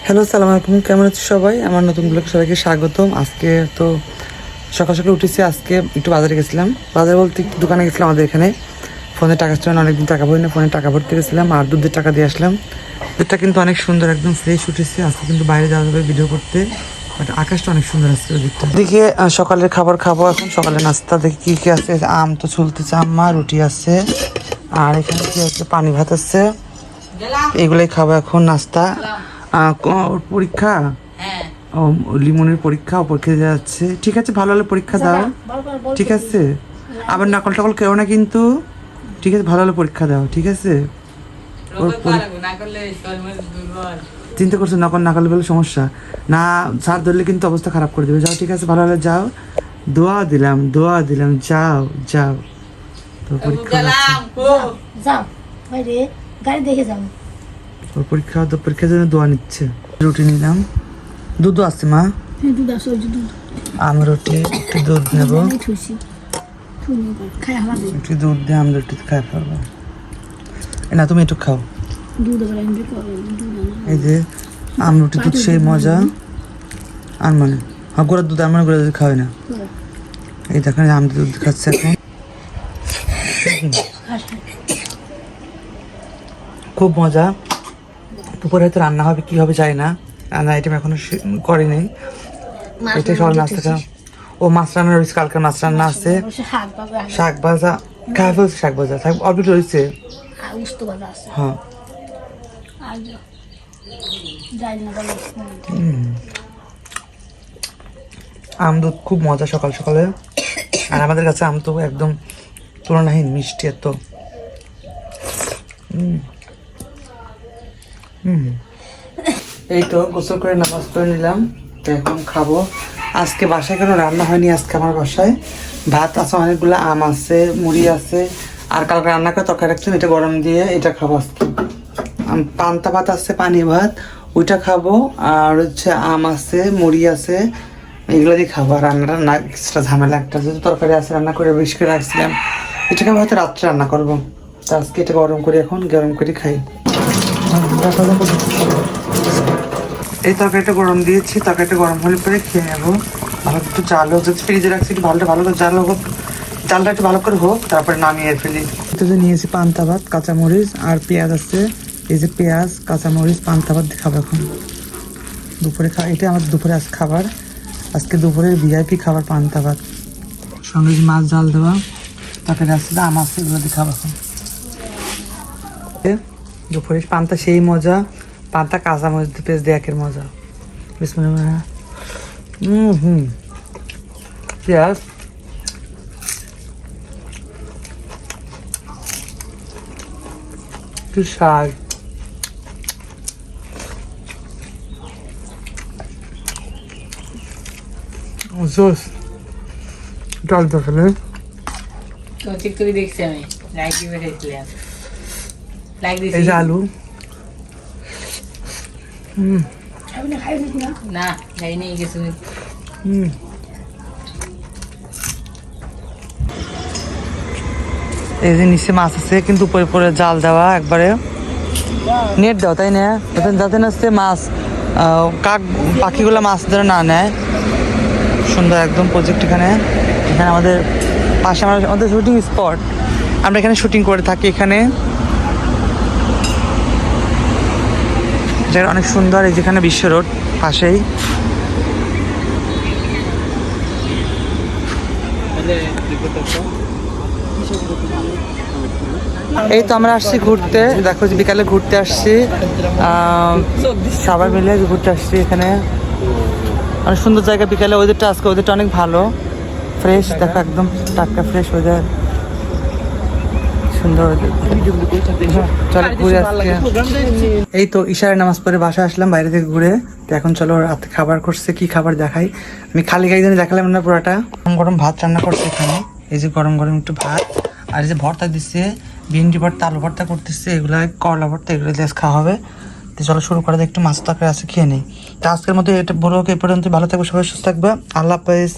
Hello, সালাম আলাইকুম। কেমন আছো সবাই? আমার নতুন ব্লগে সবাইকে স্বাগতম। আজকে তো সকাল সকাল উঠেছি। আজকে একটু বাজারে গেছিলাম। বাজারে বলতে একটু দোকানে গেছিলাম আমাদের এখানে। ফোনে টাকা ছিল না, অনেকদিন টাকা ভরি না, ফোনে টাকা ভরতে গেছিলাম আর দুধের টাকা দিয়ে আসলাম। দুধটা কিন্তু অনেক সুন্দর, একদম ফ্রেশ উঠেছে। আজকে কিন্তু বাইরে যাওয়া যাবে ভিডিও করতে, বাট আকাশটা অনেক সুন্দর আসছে ওই দিকটা। দেখে সকালের খাবার খাবো এখন। সকালে নাস্তা দেখি কী কী আছে। আম তো চলতেছে, আম্মা রুটি আছে, আর এখানে কি আছে, পানি ভাত আছে। এগুলোই খাবো এখন নাস্তা। পরীক্ষা, ও লিমনের পরীক্ষা, পরীক্ষা যাচ্ছে। ঠিক আছে, ভালো হলে পরীক্ষা দাও, ঠিক আছে? আবার নকল টকল কেউ না কিন্তু, ঠিক আছে? ভালো হলে পরীক্ষা দাও, ঠিক আছে? চিন্তা করছো নকল না করলে বলে সমস্যা না, স্যার ধরলে কিন্তু অবস্থা খারাপ করে দেবে। যাও, ঠিক আছে? ভালো হলে যাও। দোয়া দিলাম, যাও যাও। তো পরীক্ষা পরীক্ষার জন্য দোয়া নিচ্ছে। রুটি নিলাম, দুধও আছে মা, আম রুটি, একটু দুধ নেবো, একটু দুধ দিয়ে আম রুটি খাই ফেলবো। না, তুমি একটু খাও। এই যে আম রুটি, দুধ সেই মজা। আর মানে গোড়ার দুধ, আমার গোড়ার দুধ খাওয়াই না। এই দেখেন আম দুধ খাচ্ছে এখন, খুব মজা। দুপুরে হয়তো রান্না হবে, কি হবে জানি না, রান্না আইটেম এখনো করেনি। এটাই সকাল নাস্তা খাওয়া। ও মাছ রান্না রয়েছে, কালকে মাছ রান্না আছে, শাক ভাজা খাওয়া ফেলছে, শাক ভাজা অল্প রয়েছে। হ্যাঁ, আম দুধ খুব মজা সকাল সকালে। আর আমাদের কাছে আম তো একদম তুলনাহীন মিষ্টি এত। এই তো গোসল করে নামাজ পড়ে নিলাম, তো এখন খাবো। আজকে বাসায় কোনো রান্না হয়নি। আজকে আমার বাসায় ভাত আছে, অনেকগুলো আম আছে, মুড়ি আছে, আর কালকে রান্না করে তরকারি রাখছিলাম, এটা গরম দিয়ে এটা খাবো আজকে। পান্তা ভাত আছে, পানি ভাত, ওইটা খাবো। আর হচ্ছে আম আছে, মুড়ি আছে, এগুলো দিয়ে খাবো। আর রান্নাটা না কিছুটা ঝামেলা, একটা যেহেতু তরকারি আছে রান্না করে বেশি করে রাখছিলাম, এটাকে আমি হয়তো রাত্রে রান্না করবো। তো আজকে এটা গরম করি, এখন গরম করে খাই। এই তরকারিটা গরম দিয়েছি, তরকারিটা গরম হলে পরে খেয়ে নেবো। ভালো একটু জাল হোক, যদি ফ্রিজে রাখছি একটু ভালো করে জাল হোক, জালটা একটু ভালো করে হোক, তারপরে নামিয়ে ফেলি। এটাতে নিয়েছি পান্তা ভাত, কাঁচামরিচ আর পেঁয়াজ আছে। এই যে পেঁয়াজ, কাঁচামরিচ, পান্তা ভাত দিয়ে খাবো এখন দুপুরে। এটা আমার দুপুরে আজ খাবার, আজকে দুপুরের ভিআইপি খাবার পান্তা ভাত, সঙ্গে মাছ জাল দেওয়া, তরকারি আসছে, আম আসছে, এগুলো দিয়ে খাবো এখন। দুপুরে পান্তা সেই মজা, পান্তা কাঁচামরিচ পেঁয়াজ দিয়ে একের মজা। বিসমিল্লাহ। পেঁয়াজ কি স্বাদ। জোস ডাল তরকারি টিকটকে দেখছি আমি, লাইক দিয়ে খাইছিলাম, লাইক দিছি। এই যে আলু, না খাই নেই কিছু। এই যে নিচে মাছ আছে, কিন্তু উপরে উপরে জাল দেওয়া, একবারে নেট দাও, তাই না? যাতে না মাছ কাক পাখিগুলো মাছ ধরে না নেয়। সুন্দর একদম প্রজেক্ট। এখানে এখানে আমাদের পাশে আমাদের শুটিং স্পট, আমরা এখানে শুটিং করে থাকি। এখানে জায়গা অনেক সুন্দর। এই যেখানে বিশ্ব রোড পাশেই। এই তো আমরা আসছি ঘুরতে, দেখো যে বিকালে ঘুরতে আসছি, সবাই মিলে ঘুরতে আসছি। এখানে অনেক সুন্দর জায়গা। বিকালে ওয়েদারটা, আজকে ওয়েদারটা অনেক ভালো, ফ্রেশ, দেখো একদম টাটকা ফ্রেশ ওয়েদার, সুন্দর। চলো ঘুরে আসছি। এই তো ইশারে নামাজ পড়ে বাসায় আসলাম বাইরে থেকে ঘুরে। তো এখন চলো রাতে খাবার করছে, কি খাবার দেখাই। আমি খালি গায়ে দেখালাম না পুরোটা। গরম গরম ভাত রান্না করছে এখানে, এই যে গরম গরম একটু ভাত, আর এই যে ভর্তা দিচ্ছে, ভিন্ডি ভর্তা, আলু ভর্তা করতেছে, এগুলা করলা ভর্তা, এগুলো দিয়ে খাওয়া হবে। তো চলো শুরু করে একটু মাছ তরকারি আছে, খেয়ে নেই। তো আজকের মধ্যে এটা বড় হোক, এই পর্যন্ত। ভালো থাকবে সবাই, সুস্থ থাকবে, আল্লাহ হাফেজ।